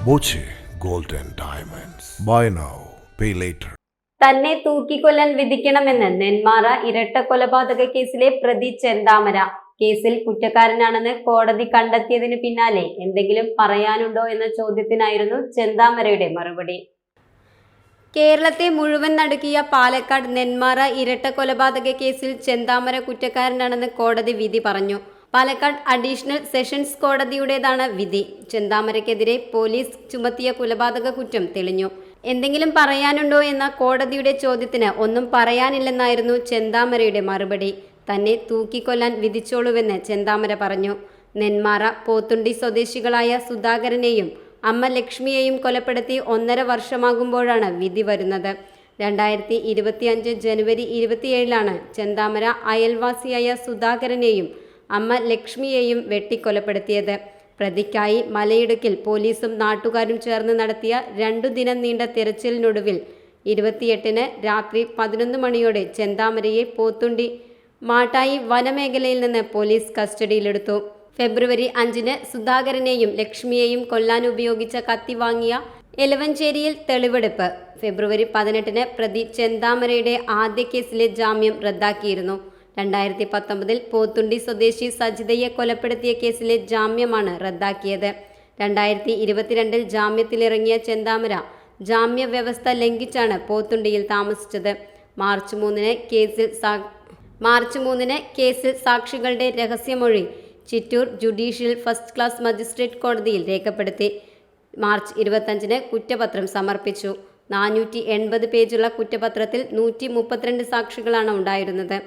Boche gold and diamonds. Buy now, pay later. തന്നെ തൂക്കിക്കൊല്ലാൻ വിധിക്കണമെന്ന് നെന്മാറ ഇരട്ട കൊലപാതക കേസിലെ പ്രതി ചെന്താമര. കേസിൽ കുറ്റക്കാരനാണെന്ന് കോടതി കണ്ടെത്തിയതിന് പിന്നാലെ എന്തെങ്കിലും പറയാനുണ്ടോ എന്ന ചോദ്യത്തിനായിരുന്നു ചെന്താമരയുടെ മറുപടി. കേരളത്തെ മുഴുവൻ നടുക്കിയ പാലക്കാട് നെന്മാറ ഇരട്ട കൊലപാതക കേസിൽ ചെന്താമര കുറ്റക്കാരനാണെന്ന് കോടതി വിധി പറഞ്ഞു. പാലക്കാട് അഡീഷണൽ സെഷൻസ് കോടതിയുടേതാണ് വിധി. ചെന്താമരയ്ക്കെതിരെ പോലീസ് ചുമത്തിയ കൊലപാതക കുറ്റം തെളിഞ്ഞു. എന്തെങ്കിലും പറയാനുണ്ടോ എന്ന കോടതിയുടെ ചോദ്യത്തിന് ഒന്നും പറയാനില്ലെന്നായിരുന്നു ചെന്താമരയുടെ മറുപടി. തന്നെ തൂക്കിക്കൊല്ലാൻ വിധിച്ചോളൂവെന്ന് ചെന്താമര പറഞ്ഞു. നെന്മാറ പോത്തുണ്ടി സ്വദേശികളായ സുധാകരനെയും അമ്മ ലക്ഷ്മിയെയും കൊലപ്പെടുത്തി 1.5 വർഷമാകുമ്പോഴാണ് വിധി വരുന്നത്. 2025 ജനുവരി 27 ചെന്താമര അയൽവാസിയായ സുധാകരനെയും അമ്മ ലക്ഷ്മിയെയും വെട്ടിക്കൊലപ്പെടുത്തിയത്. പ്രതിക്കായി മലയിടുക്കിൽ പോലീസും നാട്ടുകാരും ചേർന്ന് നടത്തിയ 2 ദിനം നീണ്ട തിരച്ചിലിനൊടുവിൽ 28 രാത്രി 11 മണിയോടെ ചെന്താമരയെ പോത്തുണ്ടി മാട്ടായി വനമേഖലയിൽ നിന്ന് പോലീസ് കസ്റ്റഡിയിലെടുത്തു. ഫെബ്രുവരി 5 സുധാകരനെയും ലക്ഷ്മിയെയും കൊല്ലാൻ ഉപയോഗിച്ച കത്തി വാങ്ങിയ എലവഞ്ചേരിയിൽ തെളിവെടുപ്പ്. ഫെബ്രുവരി 18 പ്രതി ചെന്താമരയുടെ ആദ്യ കേസിലെ ജാമ്യം റദ്ദാക്കിയിരുന്നു. 2019 പോത്തുണ്ടി സ്വദേശി സജിതയെ കൊലപ്പെടുത്തിയ കേസിലെ ജാമ്യമാണ് റദ്ദാക്കിയത്. 2022 ജാമ്യത്തിലിറങ്ങിയ ചെന്താമര ജാമ്യ വ്യവസ്ഥ ലംഘിച്ചാണ് പോത്തുണ്ടിയിൽ താമസിച്ചത്. മാർച്ച് 3 കേസിൽ സാക്ഷികളുടെ രഹസ്യമൊഴി Chittur judicial first class magistrate കോടതിയിൽ രേഖപ്പെടുത്തി. മാർച്ച് 25 കുറ്റപത്രം സമർപ്പിച്ചു. 480 പേജുള്ള കുറ്റപത്രത്തിൽ 132 സാക്ഷികളാണ് ഉണ്ടായിരുന്നത്.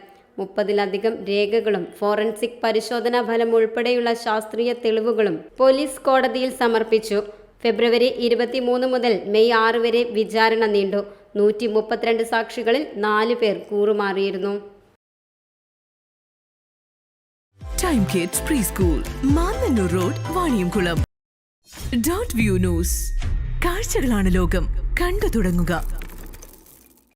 30-ലധികം രേഖകളും ഫോറൻസിക് പരിശോധനാ ഫലം ഉൾപ്പെടെയുള്ള ശാസ്ത്രീയ തെളിവുകളും പോലീസ് കോടതിയിൽ സമർപ്പിച്ചു. ഫെബ്രുവരി 23 മുതൽ മെയ് 6 വരെ വിചാരണ നീണ്ടു. 132 സാക്ഷികളിൽ 4 പേർ കൂറുമാറിയിരുന്നു. Time kids preschool, Mannannur road, Vaniyamkulam. .View news. കാഴ്ചകളാണ് ലോകം, കണ്ടു തുടങ്ങുക.